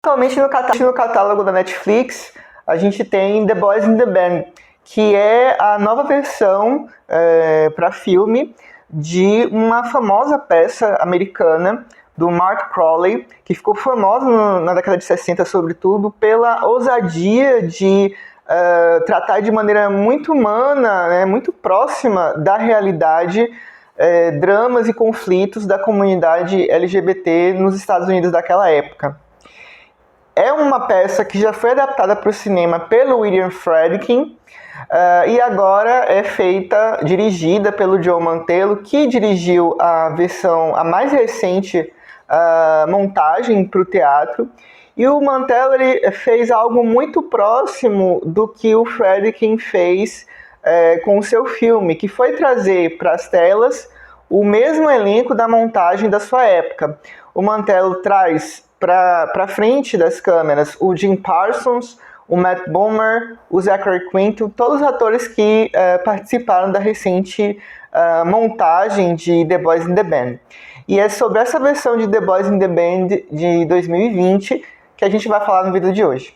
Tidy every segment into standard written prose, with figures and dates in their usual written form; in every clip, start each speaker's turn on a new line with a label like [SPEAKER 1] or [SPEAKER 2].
[SPEAKER 1] Atualmente no catálogo da Netflix, a gente tem The Boys in the Band, que é a nova versão para filme de uma famosa peça americana do Mark Crowley, que ficou famosa na década de 60, sobretudo, pela ousadia de tratar de maneira muito humana, né, muito próxima da realidade, dramas e conflitos da comunidade LGBT nos Estados Unidos daquela época. É uma peça que já foi adaptada para o cinema pelo William Friedkin e agora é dirigida pelo Joe Mantello, que dirigiu a mais recente montagem para o teatro. E o Mantello ele fez algo muito próximo do que o Friedkin fez com o seu filme, que foi trazer para as telas o mesmo elenco da montagem da sua época. O Mantello traz para frente das câmeras o Jim Parsons, o Matt Bomer, o Zachary Quinto, todos os atores que participaram da recente montagem de The Boys in the Band. E é sobre essa versão de The Boys in the Band de 2020 que a gente vai falar no vídeo de hoje.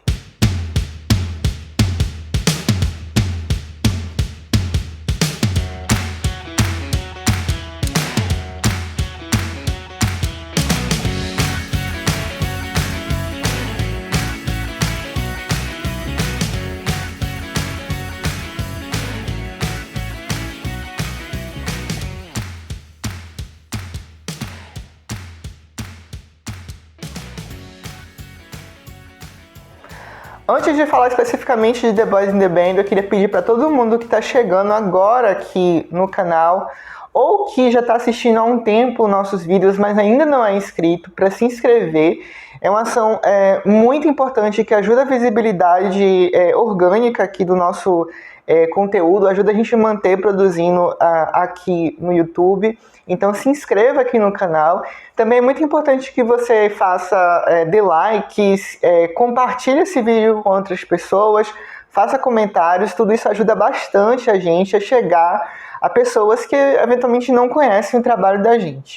[SPEAKER 1] Antes de falar especificamente de The Boys in the Band, eu queria pedir para todo mundo que está chegando agora aqui no canal, ou que já está assistindo há um tempo nossos vídeos, mas ainda não é inscrito, para se inscrever. É uma ação muito importante que ajuda a visibilidade orgânica aqui do nosso conteúdo, ajuda a gente a manter produzindo aqui no YouTube. Então se inscreva aqui no canal. Também é muito importante que você dê likes, compartilhe esse vídeo com outras pessoas, faça comentários, tudo isso ajuda bastante a gente a chegar a pessoas que eventualmente não conhecem o trabalho da gente.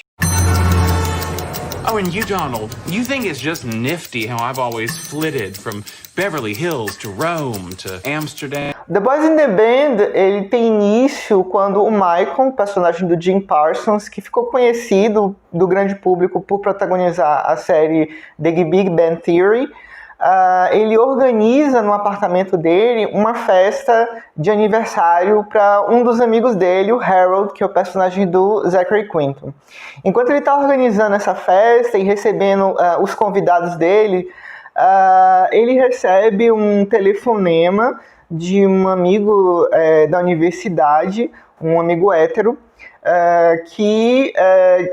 [SPEAKER 2] Oh, and you, Donald, you think it's just nifty how I've always flitted from Beverly Hills to Rome to Amsterdam?
[SPEAKER 1] The Boys in the Band, ele tem início quando o Michael, personagem do Jim Parsons, que ficou conhecido do grande público por protagonizar a série The Big Bang Theory, ele organiza no apartamento dele uma festa de aniversário para um dos amigos dele, o Harold, que é o personagem do Zachary Quinto. Enquanto ele está organizando essa festa e recebendo os convidados dele, ele recebe um telefonema de um amigo da universidade, um amigo hétero, que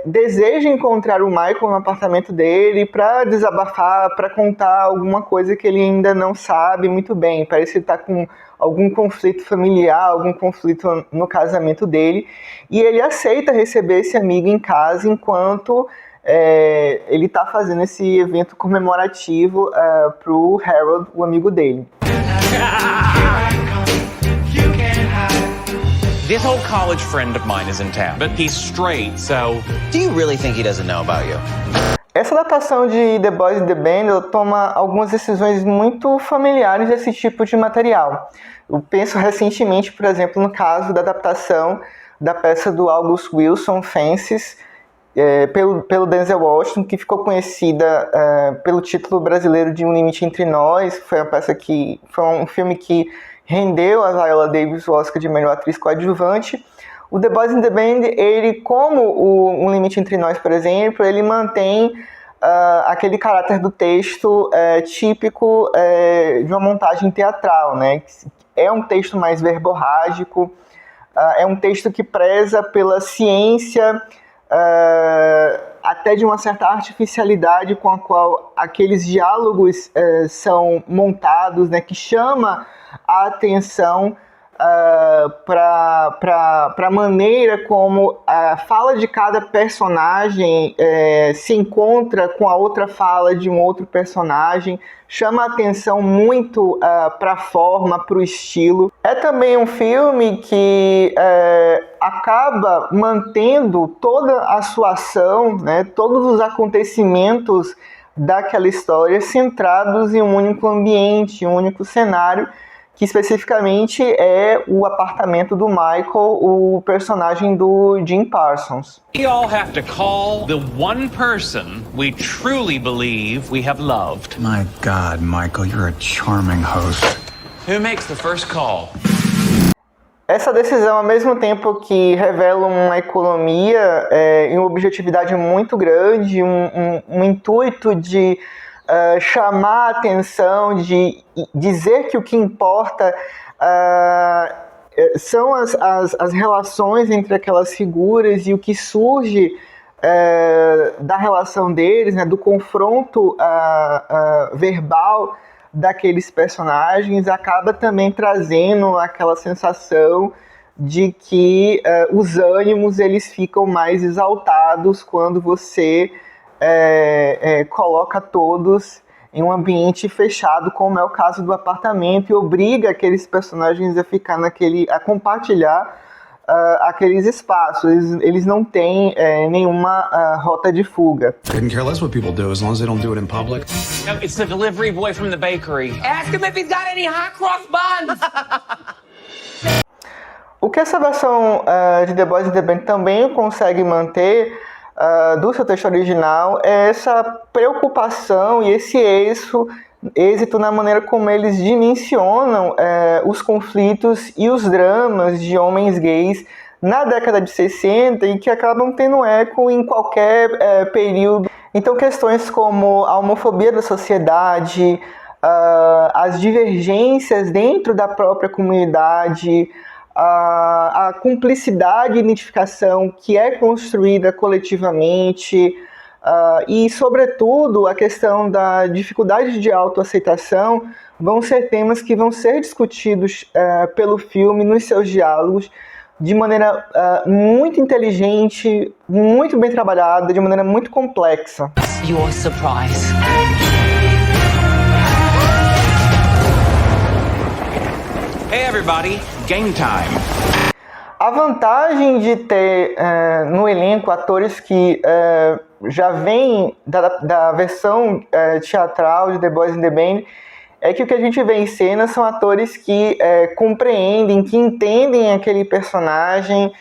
[SPEAKER 1] deseja encontrar o Michael no apartamento dele para desabafar, para contar alguma coisa que ele ainda não sabe muito bem. Parece que ele está com algum conflito familiar, algum conflito no casamento dele, e ele aceita receber esse amigo em casa enquanto ele está fazendo esse evento comemorativo para o Harold, o amigo dele.
[SPEAKER 2] This old college friend of mine is in town, but he's straight, so...
[SPEAKER 3] Do you really think he doesn't know about you?
[SPEAKER 1] Essa adaptação de The Boys in the Band, ela toma algumas decisões muito familiares desse tipo de material. Eu penso recentemente, por exemplo, no caso da adaptação da peça do August Wilson, Fences, pelo Denzel Washington, que ficou conhecida pelo título brasileiro de Um Limite Entre Nós. Foi um filme que rendeu a Viola Davis o Oscar de melhor atriz coadjuvante. O The Boys in the Band, ele, como Um Limite Entre Nós, por exemplo, ele mantém aquele caráter do texto típico de uma montagem teatral, né? É um texto mais verborrágico, é um texto que preza pela ciência, até de uma certa artificialidade com a qual aqueles diálogos são montados, né, que chama a atenção para a maneira como a fala de cada personagem se encontra com a outra fala de um outro personagem, chama a atenção muito para a forma, para o estilo. É também um filme que acaba mantendo toda a sua ação, né, todos os acontecimentos daquela história centrados em um único ambiente, um único cenário, que especificamente é o apartamento do Michael, o personagem do Jim Parsons.
[SPEAKER 2] We all have to call the one person we truly believe we have loved.
[SPEAKER 4] My God, Michael, you're a charming host.
[SPEAKER 2] Who makes the first call?
[SPEAKER 1] Essa decisão, ao mesmo tempo que revela uma economia e uma objetividade muito grande, um intuito de chamar a atenção, de dizer que o que importa são as relações entre aquelas figuras e o que surge da relação deles, né, do confronto verbal daqueles personagens, acaba também trazendo aquela sensação de que os ânimos eles ficam mais exaltados quando você coloca todos em um ambiente fechado, como é o caso do apartamento, e obriga aqueles personagens a ficar a compartilhar aqueles espaços. Eles não têm nenhuma rota de fuga.
[SPEAKER 4] Couldn't care less what people do as long as they don't do it in public.
[SPEAKER 2] No, it's the delivery boy from the bakery. Ask him if he's got any hot cross buns.
[SPEAKER 1] O que essa versão de The Boys and the Band também consegue manter do seu texto original é essa preocupação e esse êxito na maneira como eles dimensionam os conflitos e os dramas de homens gays na década de 60 e que acabam tendo eco em qualquer período. Então, questões como a homofobia da sociedade, as divergências dentro da própria comunidade, a cumplicidade e identificação que é construída coletivamente, e, sobretudo, a questão da dificuldade de autoaceitação vão ser temas que vão ser discutidos pelo filme nos seus diálogos de maneira muito inteligente, muito bem trabalhada, de maneira muito complexa.
[SPEAKER 5] Your surprise.
[SPEAKER 2] Hey everybody, game time.
[SPEAKER 1] A vantagem de ter no elenco atores que já vêm da versão teatral de The Boys and the Band é que o que a gente vê em cena são atores que compreendem, que entendem aquele personagem,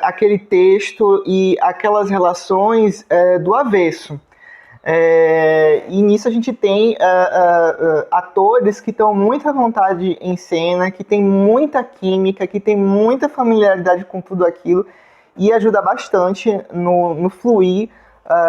[SPEAKER 1] aquele texto e aquelas relações do avesso. E nisso a gente tem atores que estão muito à vontade em cena, que tem muita química, que tem muita familiaridade com tudo aquilo e ajuda bastante no fluir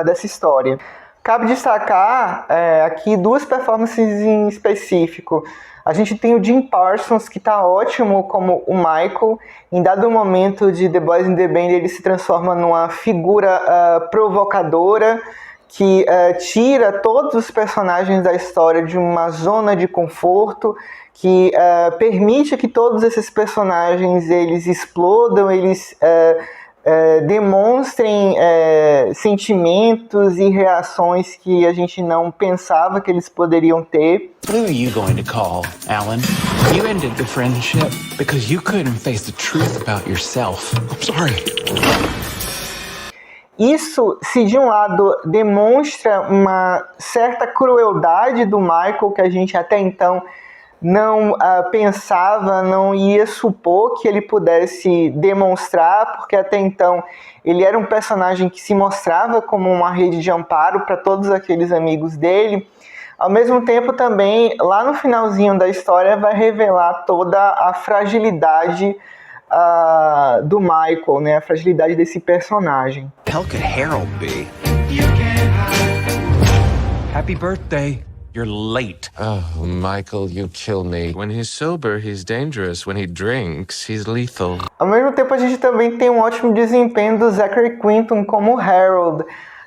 [SPEAKER 1] dessa história. Cabe destacar aqui duas performances em específico. A gente tem o Jim Parsons, que está ótimo como o Michael. Em dado momento de The Boys and the Band, ele se transforma numa figura provocadora, que tira todos os personagens da história de uma zona de conforto, que permite que todos esses personagens eles explodam, eles demonstrem sentimentos e reações que a gente não pensava que eles poderiam ter.
[SPEAKER 2] Who are you going to call, Alan? You ended the friendship because you couldn't face the truth about yourself. I'm sorry.
[SPEAKER 1] Isso, se de um lado demonstra uma certa crueldade do Michael, que a gente até então não pensava, não ia supor que ele pudesse demonstrar, porque até então ele era um personagem que se mostrava como uma rede de amparo para todos aqueles amigos dele. Ao mesmo tempo também, lá no finalzinho da história, vai revelar toda a fragilidade do Michael, né? A fragilidade desse personagem.
[SPEAKER 3] How could Harold be?
[SPEAKER 2] Happy birthday. You're late.
[SPEAKER 6] Oh, Michael, you kill me. When he's sober, he's dangerous. When he drinks, he's lethal.
[SPEAKER 1] Ao mesmo tempo, a gente também tem um ótimo desempenho do Zachary Quinto como Harold,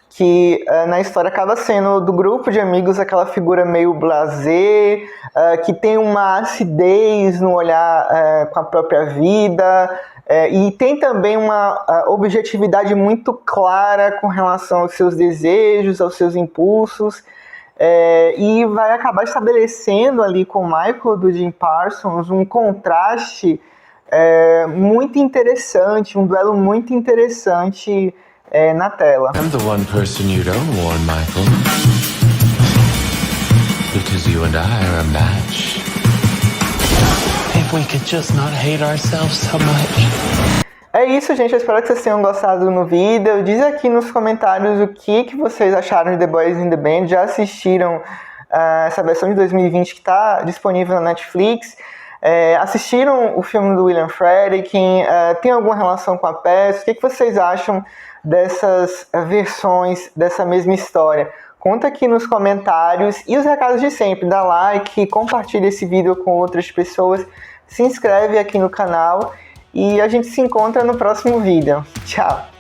[SPEAKER 1] que na história acaba sendo do grupo de amigos aquela figura meio blasé, que tem uma acidez no olhar com a própria vida, e tem também uma objetividade muito clara com relação aos seus desejos, aos seus impulsos, e vai acabar estabelecendo ali com o Michael do Jim Parsons um contraste muito interessante, um duelo muito interessante na tela.
[SPEAKER 6] I'm the one person you don't warn, Michael. Because you and I are a match. If we could just not hate ourselves so much.
[SPEAKER 1] É isso, gente. Eu espero que vocês tenham gostado do vídeo. Diz aqui nos comentários o que vocês acharam de The Boys in the Band. Já assistiram essa versão de 2020 que está disponível na Netflix? Assistiram o filme do William Friedkin? Tem alguma relação com a peça? O que vocês acham dessas versões dessa mesma história? Conta aqui nos comentários. E os recados de sempre. Dá like, compartilha esse vídeo com outras pessoas. Se inscreve aqui no canal. E a gente se encontra no próximo vídeo. Tchau!